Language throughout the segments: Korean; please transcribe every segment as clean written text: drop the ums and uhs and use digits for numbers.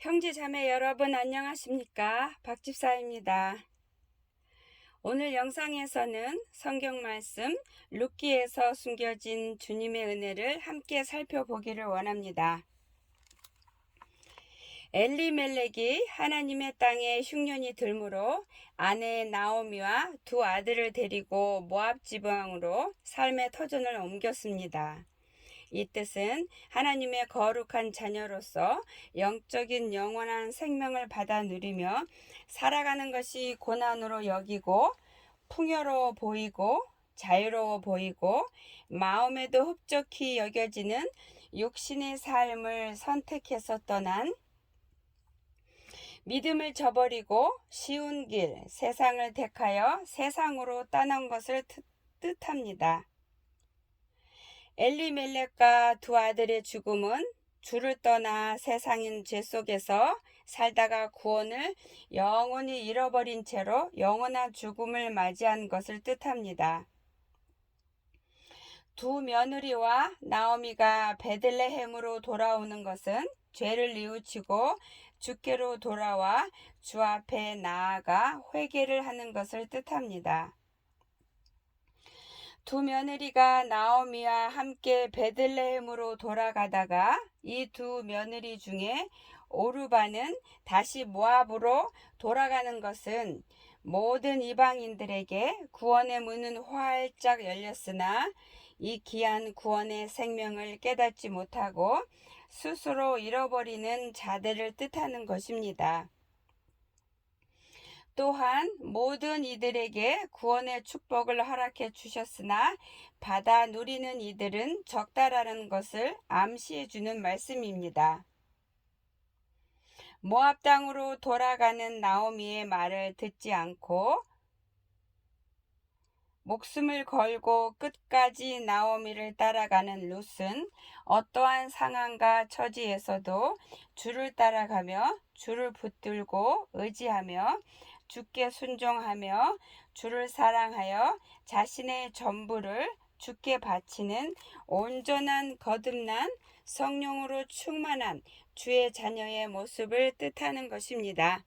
형제 자매 여러분 안녕하십니까? 박집사입니다. 오늘 영상에서는 성경 말씀 룻기에서 숨겨진 주님의 은혜를 함께 살펴보기를 원합니다. 엘리멜렉이 하나님의 땅에 흉년이 들므로 아내 나오미와 두 아들을 데리고 모압 지방으로 삶의 터전을 옮겼습니다. 이 뜻은 하나님의 거룩한 자녀로서 영적인 영원한 생명을 받아 누리며 살아가는 것이 고난으로 여기고 풍요로워 보이고 자유로워 보이고 마음에도 흡족히 여겨지는 육신의 삶을 선택해서 떠난 믿음을 저버리고 쉬운 길, 세상을 택하여 세상으로 떠난 것을 뜻합니다. 엘리멜렉과 두 아들의 죽음은 주를 떠나 세상인 죄 속에서 살다가 구원을 영원히 잃어버린 채로 영원한 죽음을 맞이한 것을 뜻합니다. 두 며느리와 나오미가 베들레헴으로 돌아오는 것은 죄를 뉘우치고 주께로 돌아와 주 앞에 나아가 회개를 하는 것을 뜻합니다. 두 며느리가 나오미와 함께 베들레헴으로 돌아가다가 이 두 며느리 중에 오르바는 다시 모압으로 돌아가는 것은 모든 이방인들에게 구원의 문은 활짝 열렸으나 이 귀한 구원의 생명을 깨닫지 못하고 스스로 잃어버리는 자들을 뜻하는 것입니다. 또한 모든 이들에게 구원의 축복을 허락해 주셨으나 받아 누리는 이들은 적다라는 것을 암시해 주는 말씀입니다. 모압 땅으로 돌아가는 나오미의 말을 듣지 않고 목숨을 걸고 끝까지 나오미를 따라가는 룻은 어떠한 상황과 처지에서도 주를 따라가며 주를 붙들고 의지하며 주께 순종하며 주를 사랑하여 자신의 전부를 주께 바치는 온전한 거듭난 성령으로 충만한 주의 자녀의 모습을 뜻하는 것입니다.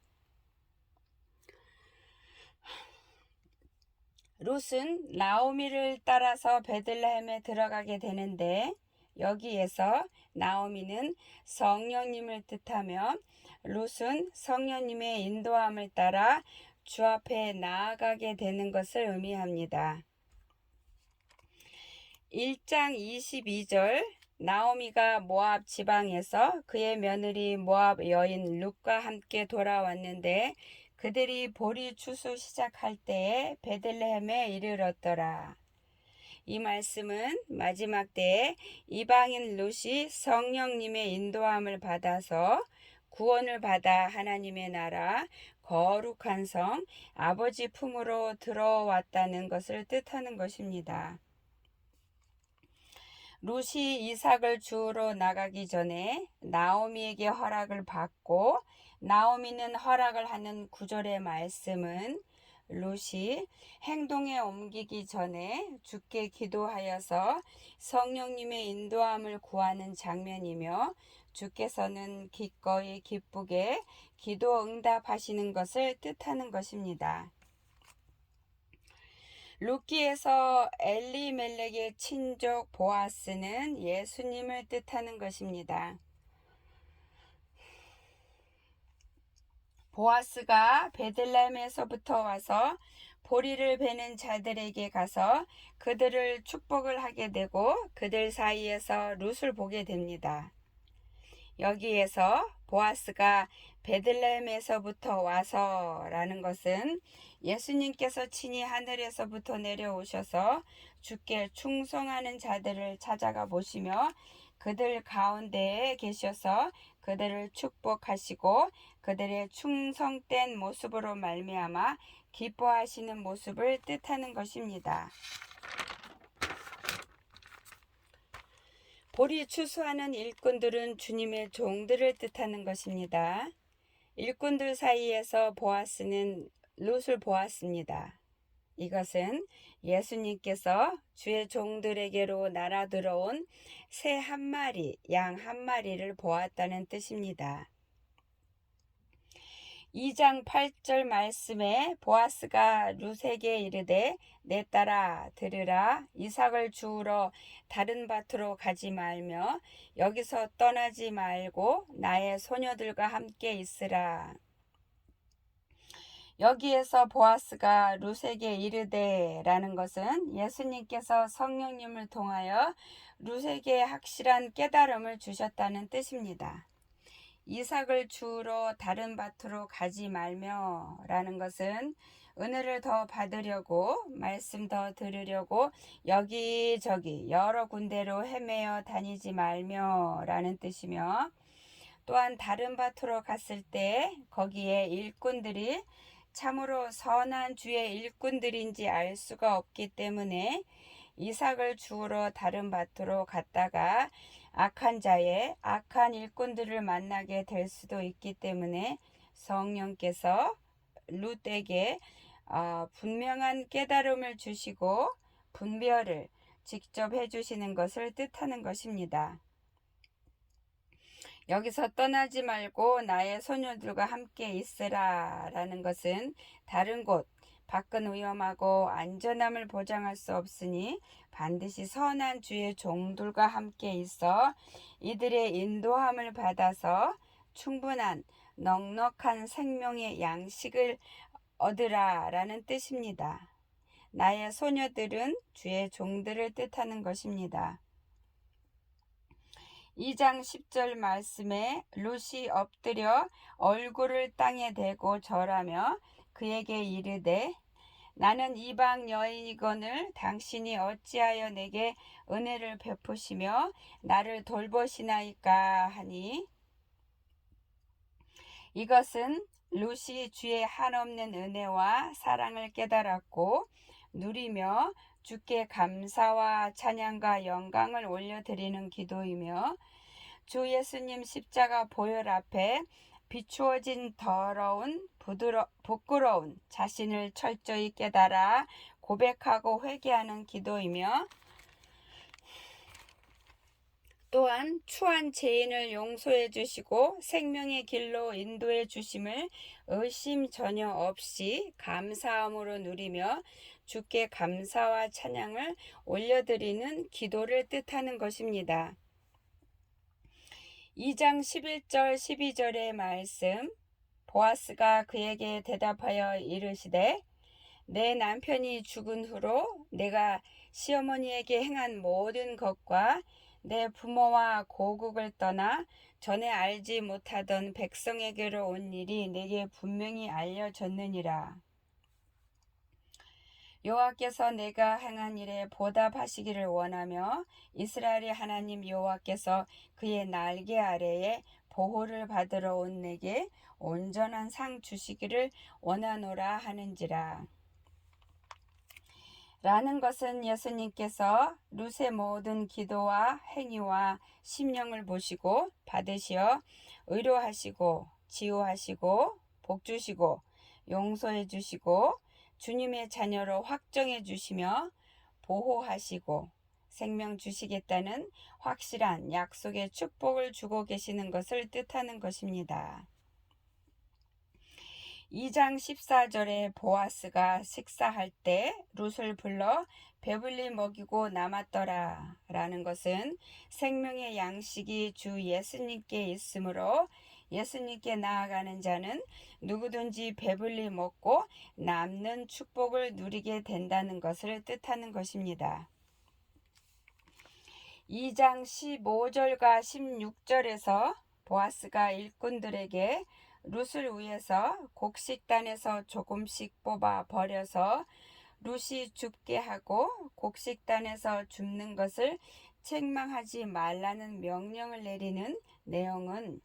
룻은 나오미를 따라서 베들레헴에 들어가게 되는데 여기에서 나오미는 성령님을 뜻하며 룻은 성령님의 인도함을 따라 주 앞에 나아가게 되는 것을 의미합니다. 1장 22절 나오미가 모압 지방에서 그의 며느리 모압 여인 룻과 함께 돌아왔는데 그들이 보리 추수 시작할 때에 베들레헴에 이르렀더라. 이 말씀은 마지막 때에 이방인 룻이 성령님의 인도함을 받아서 구원을 받아 하나님의 나라 거룩한 성 아버지 품으로 들어왔다는 것을 뜻하는 것입니다. 룻이 이삭을 주우러 나가기 전에 나오미에게 허락을 받고 나오미는 허락을 하는 구절의 말씀은 룻이 행동에 옮기기 전에 주께 기도하여서 성령님의 인도함을 구하는 장면이며 주께서는 기꺼이 기쁘게 기도 응답하시는 것을 뜻하는 것입니다. 룻기에서 엘리멜렉의 친족 보아스는 예수님을 뜻하는 것입니다. 보아스가 베들레헴에서부터 와서 보리를 베는 자들에게 가서 그들을 축복을 하게 되고 그들 사이에서 룻을 보게 됩니다. 여기에서 보아스가 베들레헴에서부터 와서라는 것은 예수님께서 친히 하늘에서부터 내려오셔서 주께 충성하는 자들을 찾아가 보시며 그들 가운데에 계셔서 그들을 축복하시고 그들의 충성된 모습으로 말미암아 기뻐하시는 모습을 뜻하는 것입니다. 보리 추수하는 일꾼들은 주님의 종들을 뜻하는 것입니다. 일꾼들 사이에서 보아스는 룻을 보았습니다. 이것은 예수님께서 주의 종들에게로 날아 들어온 새 한 마리, 양 한 마리를 보았다는 뜻입니다. 2장 8절 말씀에 보아스가 룻에게 이르되 내 딸아 들으라. 이삭을 주우러 다른 밭으로 가지 말며 여기서 떠나지 말고 나의 소녀들과 함께 있으라. 여기에서 보아스가 룻에게 이르되 라는 것은 예수님께서 성령님을 통하여 룻에게 확실한 깨달음을 주셨다는 뜻입니다. 이삭을 주우러 다른 밭으로 가지 말며 라는 것은 은혜를 더 받으려고, 말씀 더 들으려고 여기저기 여러 군데로 헤매어 다니지 말며 라는 뜻이며, 또한 다른 밭으로 갔을 때 거기에 일꾼들이 참으로 선한 주의 일꾼들인지 알 수가 없기 때문에 이삭을 주우러 다른 밭으로 갔다가 악한 자의 악한 일꾼들을 만나게 될 수도 있기 때문에 성령께서 룻에게 분명한 깨달음을 주시고 분별을 직접 해주시는 것을 뜻하는 것입니다. 여기서 떠나지 말고 나의 소녀들과 함께 있으라 라는 것은 다른 곳, 밖은 위험하고 안전함을 보장할 수 없으니 반드시 선한 주의 종들과 함께 있어 이들의 인도함을 받아서 충분한 넉넉한 생명의 양식을 얻으라 라는 뜻입니다. 나의 소녀들은 주의 종들을 뜻하는 것입니다. 2장 10절 말씀에 룻이 엎드려 얼굴을 땅에 대고 절하며 그에게 이르되 나는 이방 여인이거늘 당신이 어찌하여 내게 은혜를 베푸시며 나를 돌보시나이까 하니, 이것은 룻이 주의 한없는 은혜와 사랑을 깨달았고 누리며 주께 감사와 찬양과 영광을 올려드리는 기도이며, 주 예수님 십자가 보혈 앞에 비추어진 더러운 부끄러운 자신을 철저히 깨달아 고백하고 회개하는 기도이며, 또한 추한 죄인을 용서해 주시고 생명의 길로 인도해 주심을 의심 전혀 없이 감사함으로 누리며 주께 감사와 찬양을 올려드리는 기도를 뜻하는 것입니다. 2장 11절 12절의 말씀, 보아스가 그에게 대답하여 이르시되 내 남편이 죽은 후로 내가 시어머니에게 행한 모든 것과 내 부모와 고국을 떠나 전에 알지 못하던 백성에게로 온 일이 내게 분명히 알려졌느니라. 여호와께서 내가 행한 일에 보답하시기를 원하며 이스라엘의 하나님 여호와께서 그의 날개 아래에 보호를 받으러 온 내게 온전한 상 주시기를 원하노라 하는지라. 라는 것은 예수님께서 룻의 모든 기도와 행위와 심령을 보시고 받으시어 의로하시고 치유하시고 복주시고 용서해 주시고 주님의 자녀로 확정해 주시며 보호하시고 생명 주시겠다는 확실한 약속의 축복을 주고 계시는 것을 뜻하는 것입니다. 2장 14절에 보아스가 식사할 때 룻을 불러 배불리 먹이고 남았더라 라는 것은 생명의 양식이 주 예수님께 있으므로 예수님께 나아가는 자는 누구든지 배불리 먹고 남는 축복을 누리게 된다는 것을 뜻하는 것입니다. 2장 15절과 16절에서 보아스가 일꾼들에게 룻을 위해서 곡식단에서 조금씩 뽑아 버려서 룻이 줍게 하고 곡식단에서 줍는 것을 책망하지 말라는 명령을 내리는 내용은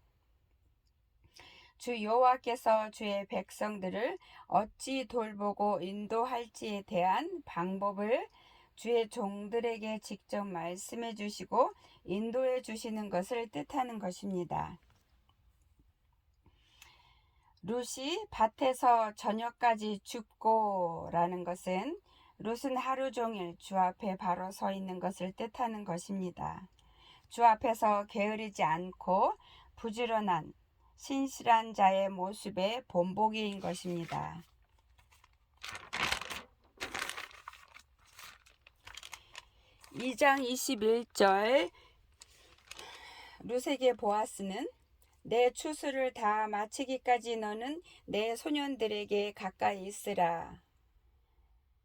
주 여호와께서 주의 백성들을 어찌 돌보고 인도할지에 대한 방법을 주의 종들에게 직접 말씀해 주시고 인도해 주시는 것을 뜻하는 것입니다. 룻이 밭에서 저녁까지 줍고 라는 것은 룻은 하루 종일 주 앞에 바로 서 있는 것을 뜻하는 것입니다. 주 앞에서 게으르지 않고 부지런한 신실한 자의 모습의 본보기인 것입니다. 2장 21절 룻에게 보아스는 내 추수를 다 마치기까지 너는 내 소년들에게 가까이 있으라.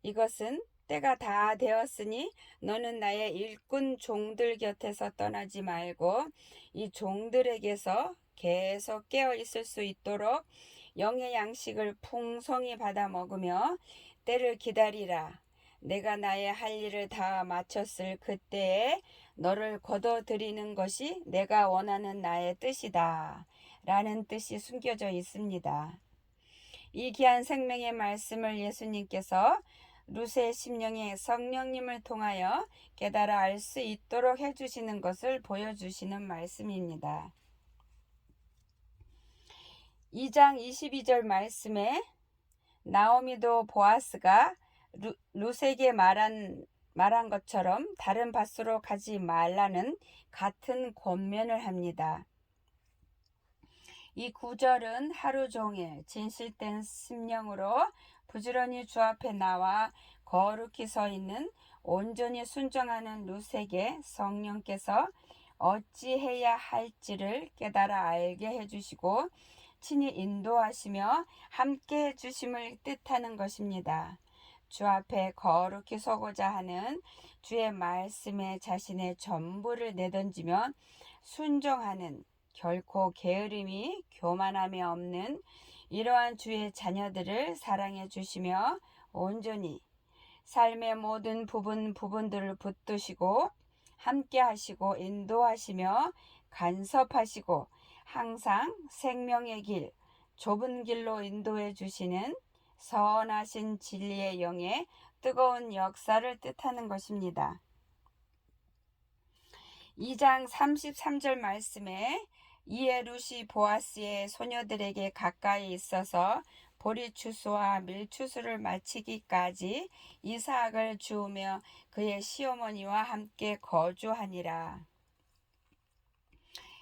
이것은 때가 다 되었으니 너는 나의 일꾼 종들 곁에서 떠나지 말고 이 종들에게서 계속 깨어 있을 수 있도록 영의 양식을 풍성히 받아 먹으며 때를 기다리라. 내가 나의 할 일을 다 마쳤을 그때에 너를 거둬들이는 것이 내가 원하는 나의 뜻이다. 라는 뜻이 숨겨져 있습니다. 이 귀한 생명의 말씀을 예수님께서 룻의 심령에 성령님을 통하여 깨달아 알 수 있도록 해주시는 것을 보여주시는 말씀입니다. 2장 22절 말씀에 나오미도 보아스가 룻에게 말한 것처럼 다른 밭으로 가지 말라는 같은 권면을 합니다. 이 구절은 하루 종일 진실된 심령으로 부지런히 주 앞에 나와 거룩히 서 있는 온전히 순종하는 룻에게 성령께서 어찌해야 할지를 깨달아 알게 해주시고 친히 인도하시며 함께 해주심을 뜻하는 것입니다. 주 앞에 거룩히 서고자 하는 주의 말씀에 자신의 전부를 내던지며 순종하는 결코 게으름이 교만함이 없는 이러한 주의 자녀들을 사랑해 주시며 온전히 삶의 모든 부분들을 붙드시고 함께 하시고 인도하시며 간섭하시고 항상 생명의 길, 좁은 길로 인도해 주시는 선하신 진리의 영의 뜨거운 역사를 뜻하는 것입니다. 2장 33절 말씀에 이에 룻이 보아스의 소녀들에게 가까이 있어서 보리 추수와 밀 추수를 마치기까지 이삭을 주우며 그의 시어머니와 함께 거주하니라.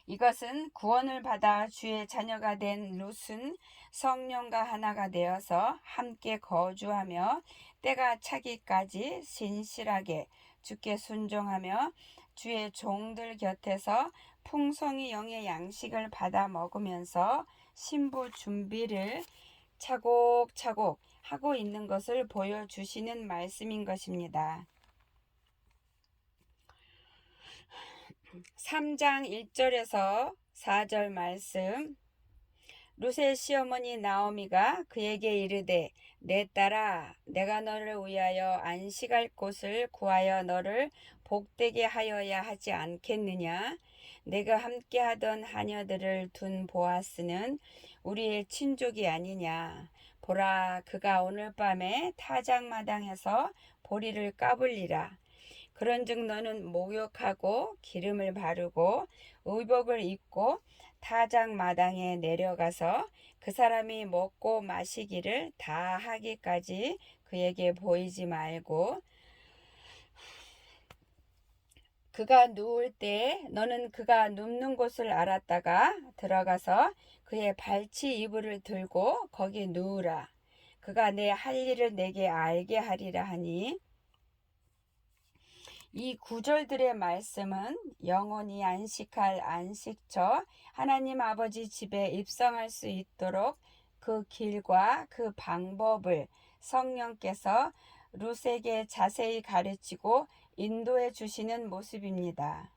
이것은 구원을 받아 주의 자녀가 된 룻은 성령과 하나가 되어서 함께 거주하며 때가 차기까지 신실하게 주께 순종하며 주의 종들 곁에서 풍성히 영의 양식을 받아 먹으면서 신부 준비를 차곡차곡 하고 있는 것을 보여주시는 말씀인 것입니다. 3장 1절에서 4절 말씀 룻의 시어머니 나오미가 그에게 이르되 내 딸아 내가 너를 위하여 안식할 곳을 구하여 너를 복되게 하여야 하지 않겠느냐. 내가 함께하던 하녀들을 둔 보아스는 우리의 친족이 아니냐. 보라 그가 오늘 밤에 타작마당에서 보리를 까불리라. 그런즉 너는 목욕하고 기름을 바르고 의복을 입고 타작마당에 내려가서 그 사람이 먹고 마시기를 다 하기까지 그에게 보이지 말고 그가 누울 때 너는 그가 눕는 곳을 알았다가 들어가서 그의 발치 이불을 들고 거기 누우라. 그가 내 할 일을 내게 알게 하리라 하니 이 구절들의 말씀은 영원히 안식할 안식처 하나님 아버지 집에 입성할 수 있도록 그 길과 그 방법을 성령께서 룻에게 자세히 가르치고 인도해 주시는 모습입니다.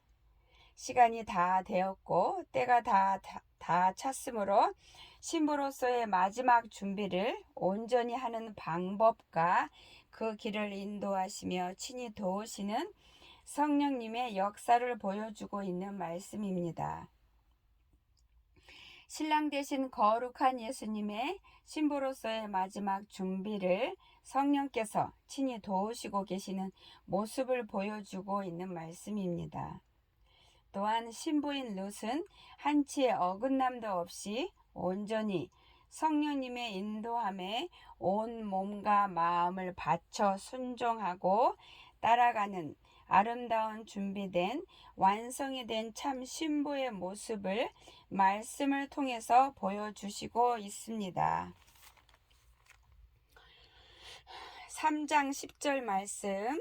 시간이 다 되었고 때가 다 찼으므로 신부로서의 마지막 준비를 온전히 하는 방법과 그 길을 인도하시며 친히 도우시는 성령님의 역사를 보여주고 있는 말씀입니다. 신랑 되신 거룩한 예수님의 신부로서의 마지막 준비를 성령께서 친히 도우시고 계시는 모습을 보여주고 있는 말씀입니다. 또한 신부인 룻은 한치의 어긋남도 없이 온전히 성령님의 인도함에 온 몸과 마음을 바쳐 순종하고 따라가는 아름다운 준비된 완성이 된 참 신부의 모습을 말씀을 통해서 보여주시고 있습니다. 3장 10절 말씀,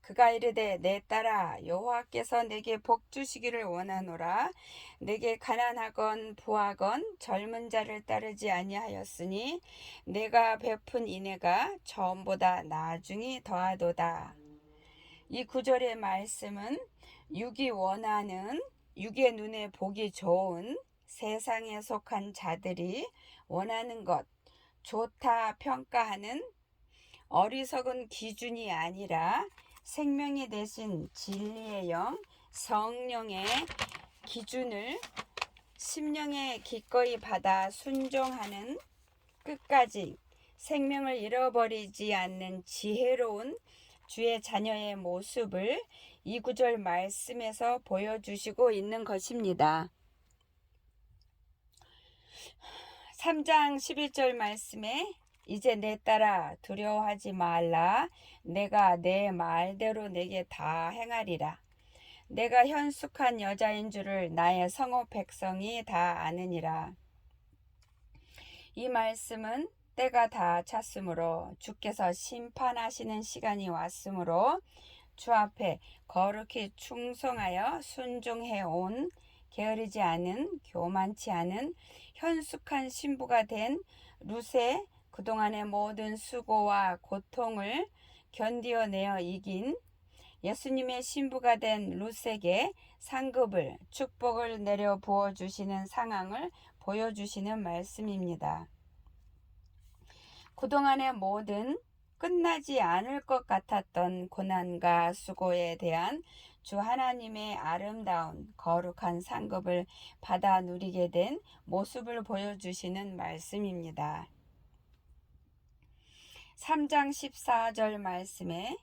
그가 이르되 내 딸아 여호와께서 내게 복 주시기를 원하노라. 내게 가난하건 부하건 젊은 자를 따르지 아니하였으니 내가 베푼 인애가 처음보다 나중이 더하도다. 이 구절의 말씀은 육이 원하는, 육의 눈에 보기 좋은 세상에 속한 자들이 원하는 것, 좋다 평가하는 어리석은 기준이 아니라 생명이 되신 진리의 영, 성령의 기준을 심령에 기꺼이 받아 순종하는, 끝까지 생명을 잃어버리지 않는 지혜로운 주의 자녀의 모습을 이 구절 말씀에서 보여주시고 있는 것입니다. 3장 11절 말씀에 이제 내 딸아 두려워하지 말라. 내가 내 말대로 내게 다 행하리라. 내가 현숙한 여자인 줄을 나의 성읍 백성이 다 아느니라. 이 말씀은 때가 다 찼으므로 주께서 심판하시는 시간이 왔으므로 주 앞에 거룩히 충성하여 순종해 온 게으르지 않은, 교만치 않은 현숙한 신부가 된 룻의 그동안의 모든 수고와 고통을 견디어내어 이긴 예수님의 신부가 된 룻에게 상급을, 축복을 내려 부어주시는 상황을 보여주시는 말씀입니다. 그동안의 모든 끝나지 않을 것 같았던 고난과 수고에 대한 주 하나님의 아름다운 거룩한 상급을 받아 누리게 된 모습을 보여주시는 말씀입니다. 3장 14절 말씀에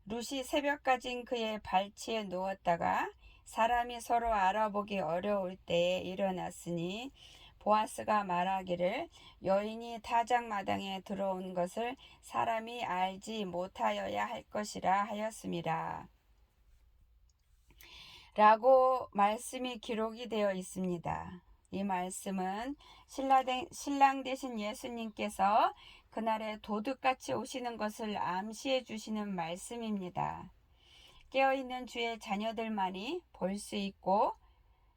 룻이 새벽까지 그의 발치에 누웠다가 사람이 서로 알아보기 어려울 때에 일어났으니 보아스가 말하기를 여인이 타작마당에 들어온 것을 사람이 알지 못하여야 할 것이라 하였음이라. 라고 말씀이 기록이 되어 있습니다. 이 말씀은 신랑 되신 예수님께서 그날에 도둑같이 오시는 것을 암시해 주시는 말씀입니다. 깨어있는 주의 자녀들만이 볼 수 있고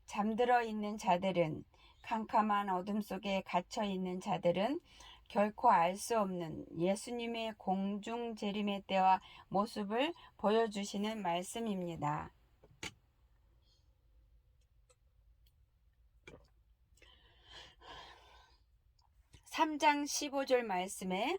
잠들어 있는 자들은, 캄캄한 어둠 속에 갇혀 있는 자들은 결코 알 수 없는 예수님의 공중 재림의 때와 모습을 보여주시는 말씀입니다. 3장 15절 말씀에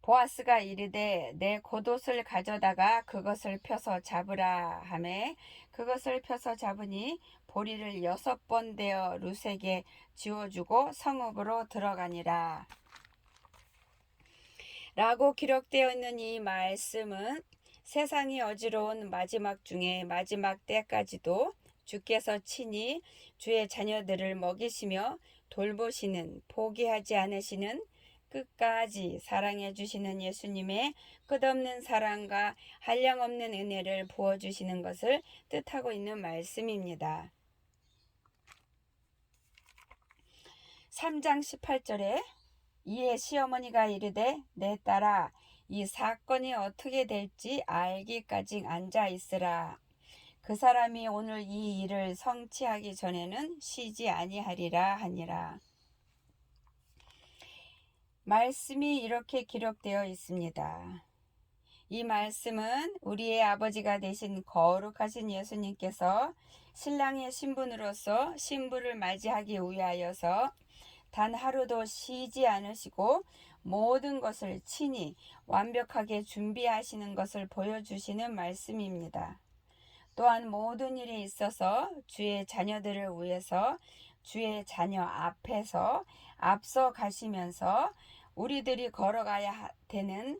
보아스가 이르되 내 겉옷을 가져다가 그것을 펴서 잡으라 하매 그것을 펴서 잡으니 보리를 6번 대어 룻에게 지워주고 성읍으로 들어가니라. 라고 기록되어 있는 이 말씀은 세상이 어지러운 마지막 중에 마지막 때까지도 주께서 친히 주의 자녀들을 먹이시며 돌보시는, 포기하지 않으시는, 끝까지 사랑해 주시는 예수님의 끝없는 사랑과 한량없는 은혜를 부어주시는 것을 뜻하고 있는 말씀입니다. 3장 18절에 이에 시어머니가 이르되 내 딸아 이 사건이 어떻게 될지 알기까지 앉아 있으라. 그 사람이 오늘 이 일을 성취하기 전에는 쉬지 아니하리라 하니라. 말씀이 이렇게 기록되어 있습니다. 이 말씀은 우리의 아버지가 되신 거룩하신 예수님께서 신랑의 신분으로서 신부를 맞이하기 위하여서 단 하루도 쉬지 않으시고 모든 것을 친히 완벽하게 준비하시는 것을 보여주시는 말씀입니다. 또한 모든 일이 있어서 주의 자녀들을 위해서 주의 자녀 앞에서 앞서 가시면서 우리들이 걸어가야 되는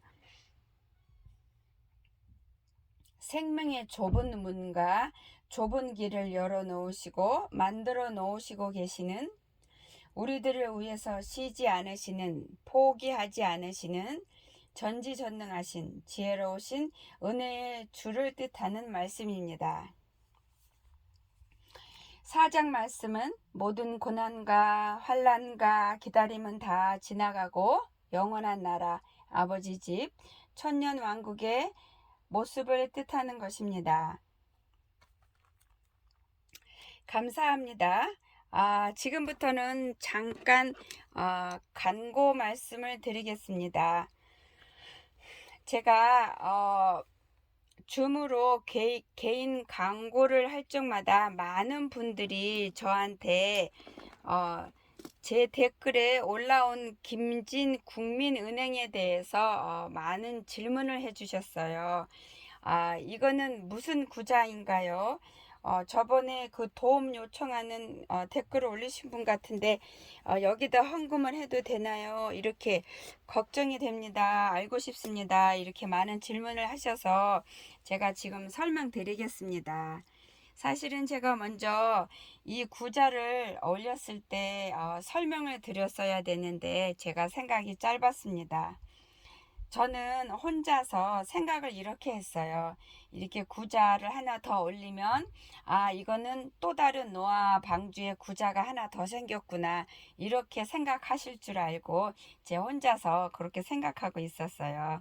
생명의 좁은 문과 좁은 길을 열어 놓으시고 만들어 놓으시고 계시는, 우리들을 위해서 쉬지 않으시는, 포기하지 않으시는 전지전능하신 지혜로우신 은혜의 주를 뜻하는 말씀입니다. 4장 말씀은 모든 고난과 환난과 기다림은 다 지나가고 영원한 나라 아버지 집 천년 왕국의 모습을 뜻하는 것입니다. 감사합니다. 지금부터는 잠깐 간고 말씀을 드리겠습니다. 제가 줌으로 개인 광고를 할 적마다 많은 분들이 저한테 제 댓글에 올라온 김진 국민은행에 대해서 많은 질문을 해주셨어요. 이거는 무슨 구자인가요? 저번에 그 도움 요청하는 댓글을 올리신 분 같은데 여기다 헌금을 해도 되나요? 이렇게 걱정이 됩니다. 알고 싶습니다. 이렇게 많은 질문을 하셔서 제가 지금 설명드리겠습니다. 사실은 제가 먼저 이 구자를 올렸을 때 설명을 드렸어야 되는데 제가 생각이 짧았습니다. 저는 혼자서 생각을 이렇게 했어요. 이렇게 구자를 하나 더 올리면 이거는 또 다른 노아 방주의 구자가 하나 더 생겼구나 이렇게 생각하실 줄 알고 제 혼자서 그렇게 생각하고 있었어요.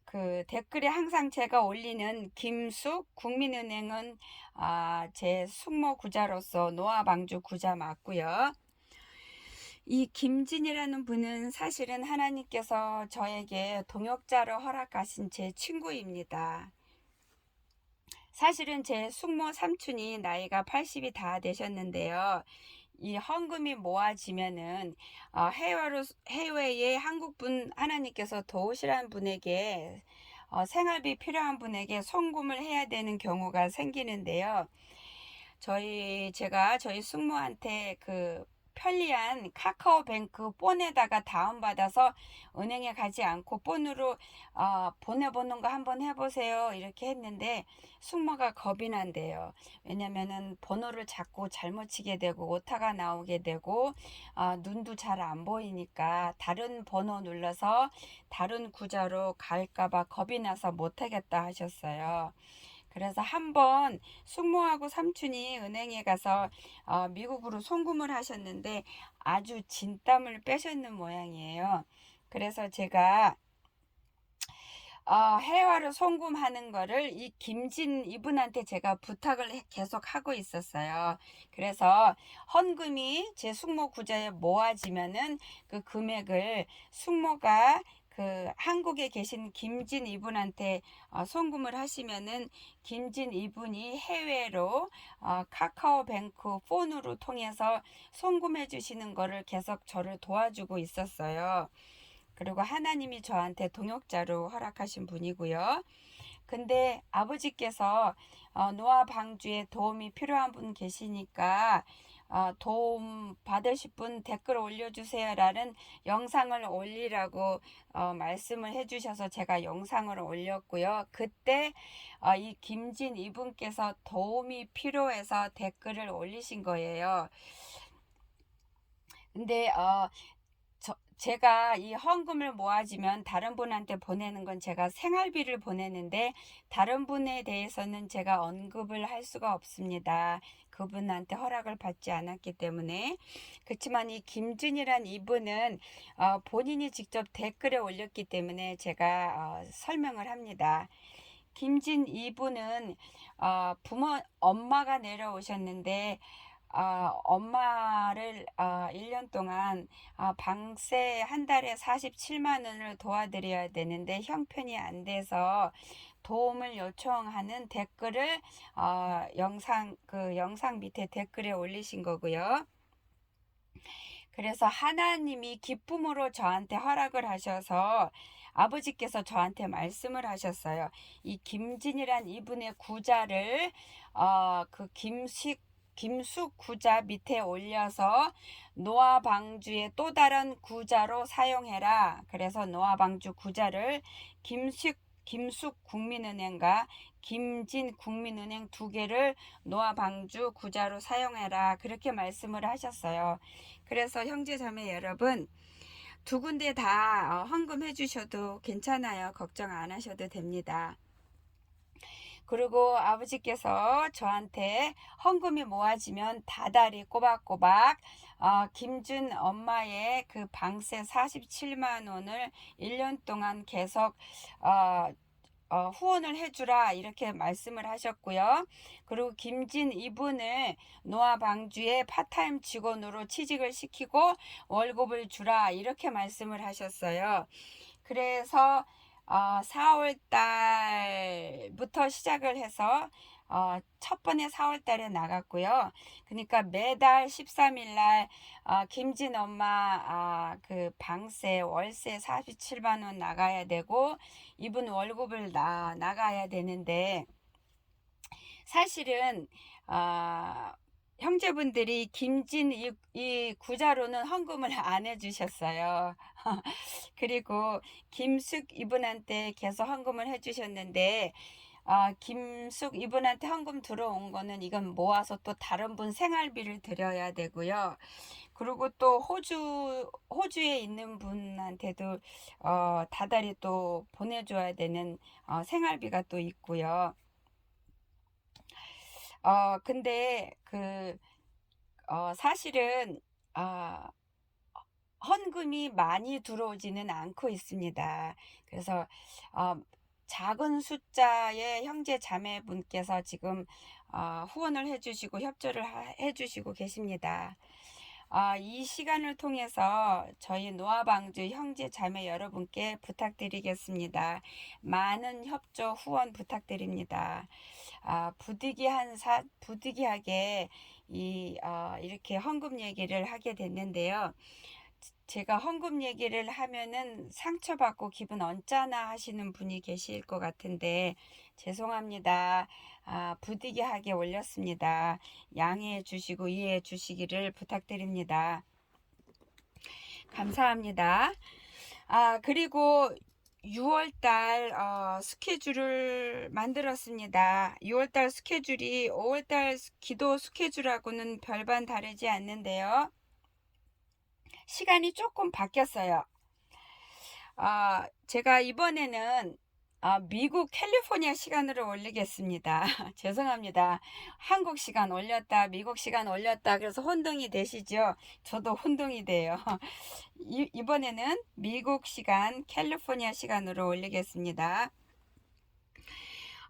그 댓글에 항상 제가 올리는 김숙 국민은행은 제 숙모 구자로서 노아 방주 구자 맞고요. 이 김진이라는 분은 사실은 하나님께서 저에게 동역자로 허락하신 제 친구입니다. 사실은 제 숙모 삼촌이 나이가 80이 다 되셨는데요. 이 헌금이 모아지면은 해외에 한국분 하나님께서 도우시라는 분에게 생활비 필요한 분에게 송금을 해야 되는 경우가 생기는데요. 제가 저희 숙모한테 그 편리한 카카오뱅크 폰에다가 다운받아서 은행에 가지 않고 폰으로 보내보는 거 한번 해보세요 이렇게 했는데 숙모가 겁이 난대요. 왜냐면은 번호를 자꾸 잘못 치게 되고 오타가 나오게 되고 눈도 잘 안 보이니까 다른 번호 눌러서 다른 구자로 갈까봐 겁이 나서 못하겠다 하셨어요. 그래서 한번 숙모하고 삼촌이 은행에 가서 미국으로 송금을 하셨는데 아주 진땀을 빼셨는 모양이에요. 그래서 제가 해외로 송금하는 거를 이 김진 이분한테 제가 부탁을 계속 하고 있었어요. 그래서 헌금이 제 숙모 구자에 모아지면은 그 금액을 숙모가 그 한국에 계신 김진 이분한테 송금을 하시면은 김진 이분이 해외로 카카오뱅크 폰으로 통해서 송금해 주시는 거를 계속 저를 도와주고 있었어요. 그리고 하나님이 저한테 동역자로 허락하신 분이고요. 근데 아버지께서 노아 방주에 도움이 필요한 분 계시니까 도움 받으실 분 댓글 올려주세요 라는 영상을 올리라고 말씀을 해주셔서 제가 영상을 올렸고요. 그때 이 김진 이분께서 도움이 필요해서 댓글을 올리신 거예요. 근데 제가 이 헌금을 모아지면 다른 분한테 보내는 건 제가 생활비를 보내는데 다른 분에 대해서는 제가 언급을 할 수가 없습니다. 그분한테 허락을 받지 않았기 때문에. 그렇지만 이 김준이란 이분은 본인이 직접 댓글에 올렸기 때문에 제가 설명을 합니다. 김진 이분은 엄마가 내려오셨는데 엄마를 1년 동안 방세 한 달에 47만 원을 도와드려야 되는데 형편이 안 돼서 도움을 요청하는 댓글을 영상 밑에 댓글에 올리신 거고요. 그래서 하나님이 기쁨으로 저한테 허락을 하셔서 아버지께서 저한테 말씀을 하셨어요. 이 김진이란 이분의 구자를 그 김숙 구자 밑에 올려서 노아 방주의 또 다른 구자로 사용해라. 그래서 노아 방주 구자를 김숙 국민은행과 김진 국민은행 두 개를 노아 방주 구자로 사용해라. 그렇게 말씀을 하셨어요. 그래서 형제자매 여러분, 두 군데 다 헌금해 주셔도 괜찮아요. 걱정 안 하셔도 됩니다. 그리고 아버지께서 저한테 헌금이 모아지면 다달이 꼬박꼬박 김준 엄마의 그 방세 47만 원을 1년 동안 계속 후원을 해주라 이렇게 말씀을 하셨고요. 그리고 김진 이분을 노아방주의 파타임 직원으로 취직을 시키고 월급을 주라 이렇게 말씀을 하셨어요. 그래서 4월 달부터 시작을 해서 첫 번에 4월 달에 나갔고요. 그러니까 매달 13일 날 김진 엄마 그 방세 월세 47만 원 나가야 되고 이분 월급을 나가야 되는데 사실은 형제분들이 김진 이 구자로는 헌금을 안 해주셨어요. 그리고 김숙 이분한테 계속 헌금을 해주셨는데 김숙 이분한테 헌금 들어온 거는 이건 모아서 또 다른 분 생활비를 드려야 되고요. 그리고 또 호주에 있는 분한테도 다달이 또 보내줘야 되는 생활비가 또 있고요. 근데 사실은 헌금이 많이 들어오지는 않고 있습니다. 그래서 작은 숫자의 형제 자매분께서 지금 후원을 해주시고 협조를 해주시고 계십니다. 이 시간을 통해서 저희 노아방주 형제 자매 여러분께 부탁드리겠습니다. 많은 협조 후원 부탁드립니다. 부득이하게 이렇게 헌금 얘기를 하게 됐는데요. 제가 헌금 얘기를 하면은 상처받고 기분 언짢아 하시는 분이 계실 것 같은데 죄송합니다. 부득이하게 올렸습니다. 양해해 주시고 이해해 주시기를 부탁드립니다. 감사합니다. 그리고 6월달 스케줄을 만들었습니다. 6월달 스케줄이 5월달 기도 스케줄하고는 별반 다르지 않는데요. 시간이 조금 바뀌었어요. 제가 이번에는 미국 캘리포니아 시간으로 올리겠습니다. 죄송합니다. 한국 시간 올렸다, 미국 시간 올렸다, 그래서 혼동이 되시죠? 저도 혼동이 돼요. 이번에는 미국 시간, 캘리포니아 시간으로 올리겠습니다.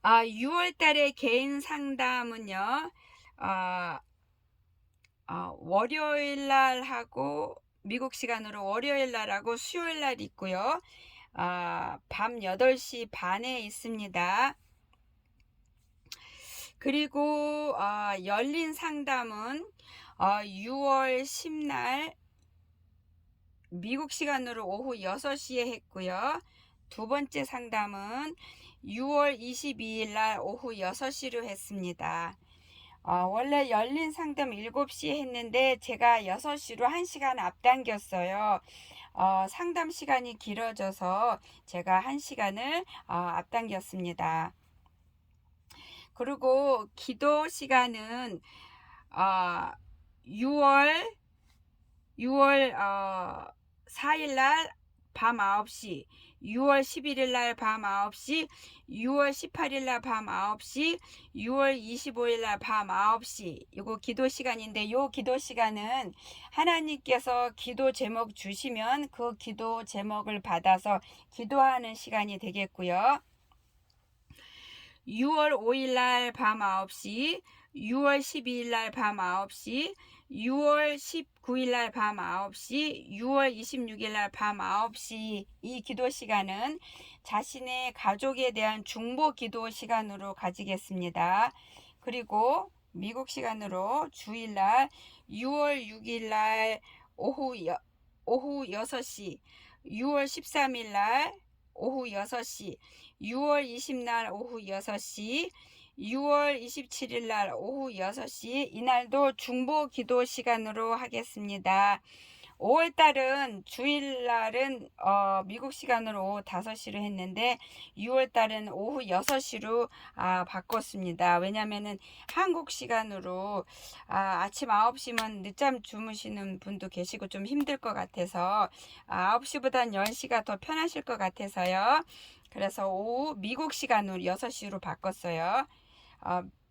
6월 달에 개인 상담은요, 월요일 날 하고, 미국 시간으로 월요일 날 하고 수요일 날 있고요. 밤 8시 반에 있습니다. 그리고 열린 상담은 6월 10날 미국 시간으로 오후 6시에 했고요. 두 번째 상담은 6월 22일 날 오후 6시로 했습니다. 원래 열린 상담 7시에 했는데 제가 6시로 1시간 앞당겼어요. 상담 시간이 길어져서 제가 1시간을 앞당겼습니다. 그리고 기도 시간은 6월 4일 날 밤 9시, 6월 11일 날 밤 9시, 6월 18일 날 밤 9시, 6월 25일 날 밤 9시. 이거 기도 시간인데 요 기도 시간은 하나님께서 기도 제목 주시면 그 기도 제목을 받아서 기도하는 시간이 되겠고요. 6월 5일 날 밤 9시, 6월 12일 날 밤 9시, 6월 19일 날 밤 9시, 6월 26일 날 밤 9시 이 기도 시간은 자신의 가족에 대한 중보 기도 시간으로 가지겠습니다. 그리고 미국 시간으로 주일날 6월 6일 날 오후 6시, 6월 13일 날 오후 6시, 6월 20날 오후 6시, 6월 27일 날 오후 6시 이날도 중보 기도 시간으로 하겠습니다. 5월 달은 주일날은 미국 시간으로 오후 5시로 했는데 6월 달은 오후 6시로 바꿨습니다. 왜냐면은 한국 시간으로 아침 9시면 늦잠 주무시는 분도 계시고 좀 힘들 것 같아서 9시보단 10시가 더 편하실 것 같아서요. 그래서 오후 미국 시간으로 6시로 바꿨어요.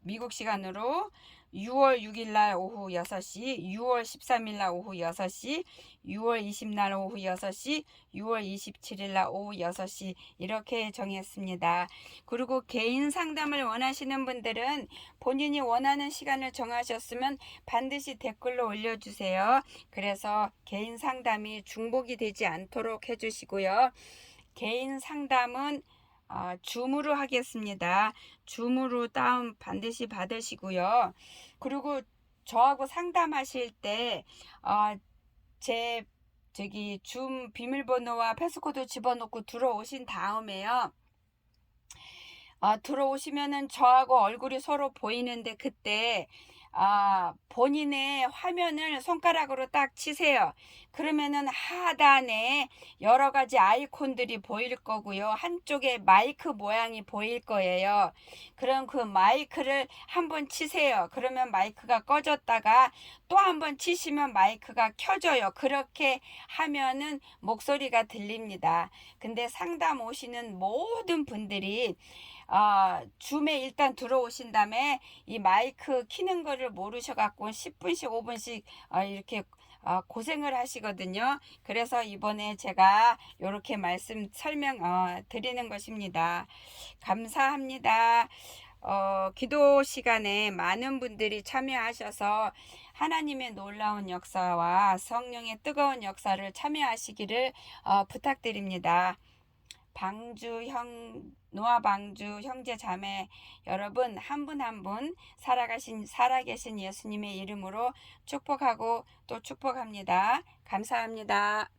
미국 시간으로 6월 6일 날 오후 6시, 6월 13일 날 오후 6시, 6월 20일 날 오후 6시, 6월 27일 날 오후 6시 이렇게 정했습니다. 그리고 개인 상담을 원하시는 분들은 본인이 원하는 시간을 정하셨으면 반드시 댓글로 올려주세요. 그래서 개인 상담이 중복이 되지 않도록 해주시고요. 개인 상담은 줌으로 하겠습니다. 줌으로 다운 반드시 받으시고요. 그리고 저하고 상담하실 때 제 줌 비밀번호와 패스코드 집어넣고 들어오신 다음에요. 들어오시면은 저하고 얼굴이 서로 보이는데 그때 본인의 화면을 손가락으로 딱 치세요. 그러면은 하단에 여러 가지 아이콘들이 보일 거고요. 한쪽에 마이크 모양이 보일 거예요. 그럼 그 마이크를 한번 치세요. 그러면 마이크가 꺼졌다가 또 한번 치시면 마이크가 켜져요. 그렇게 하면은 목소리가 들립니다. 근데 상담 오시는 모든 분들이 줌에 일단 들어오신 다음에 이 마이크 키는 거를 모르셔갖고 10분씩 5분씩 이렇게 고생을 하시거든요. 그래서 이번에 제가 이렇게 설명 드리는 것입니다. 감사합니다. 기도 시간에 많은 분들이 참여하셔서 하나님의 놀라운 역사와 성령의 뜨거운 역사를 참여하시기를 부탁드립니다. 노아 방주 형제 자매 여러분 한 분 한 분 살아계신 예수님의 이름으로 축복하고 또 축복합니다. 감사합니다.